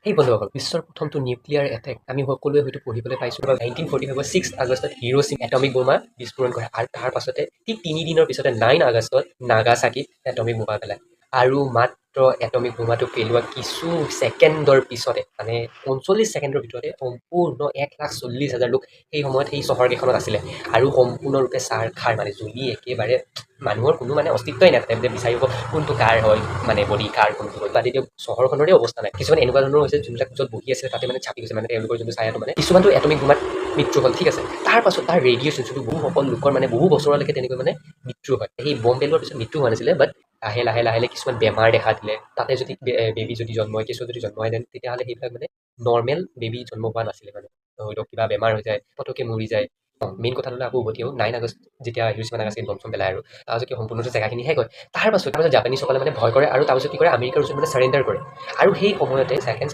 সেই বন্ধুসকল বিশ্বৰ প্ৰথমটো নিউক্লিয়াৰ এটেক আমি সকলোৱে হয়তো পঢ়িবলৈ পাইছোঁ 1945 6 আগষ্টত হিৰোশ্বিমা এটমিক বোমা বিস্ফোৰণ কৰে আৰু তাৰ পাছতে ঠিক 3 দিনৰ পিছতে 9 আগষ্টত নাগাচাকিত এটমিক বোমা পেলায় আৰু মাত্ৰ এটমিক বোমাটো পেলোৱা কিছু ছেকেণ্ডৰ পিছতে মানে 39 ছেকেণ্ডৰ ভিতৰতে সম্পূৰ্ণ 1,40,000 লোক সেই সময়ত সেই চহৰকেইখনত আছিলে আৰু সম্পূৰ্ণৰূপে ছাৰখাৰ মানে জ্বলি একেবাৰে মানুহৰ কোনো মানে অস্তিত্বই নাই তাতে বিচাৰিব কোনটো কাৰ হয় মানে বডি কাৰ কোনটো হয় বাদ এতিয়া চহৰখনৰে অৱস্থা নাই কিছুমান এনেকুৱা ধৰণৰ হৈছে যোনবিলাক য'ত বহি আছে তাতে মানে চাপি গৈছে মানে তেওঁলোকৰ যোনটো ছায়াটো মানে কিছুমানটো এটমিক বোমাত মৃত্যু হ'ল ঠিক আছে তাৰ পাছত তাৰ ৰেডিয়েশ্যন যোনটো বহুসকল লোকৰ মানে বহু বছৰলৈকে তেনেকৈ মানে মৃত্যু হয় সেই বম পেলোৱাৰ পিছত মৃত্যু হোৱা নাছিলে বাট লাহে লাহে কিছুমান বেমাৰ দেখা দিলে তাতে যদি বেবী যদি জন্ম হয় কেঁচুৱা যদি জন্ম হয় দেন তেতিয়াহ'লে সেইবিলাক মানে নৰ্মেল বেবী জন্ম হোৱা নাছিলে মানে ধৰি লওক কিবা বেমাৰ হৈ যায় পটককৈ মৰি যায় মেইন কথাটোলৈ আকৌ উভতি আহোঁ 9 আগষ্ট যেতিয়া হিৰোশ্বিমা নাগাচাকিত বম চম পেলায় আৰু তাৰপিছত কি সম্পূৰ্ণ জেগাখিনি শেষ হয় তাৰপাছত জাপানীসকলে মানে ভয় কৰে আৰু তাৰপিছত কি কৰে আমেৰিকাৰ ওচৰত মানে চাৰেণ্ডাৰ কৰে আৰু সেই সময়তে ছেকেণ্ড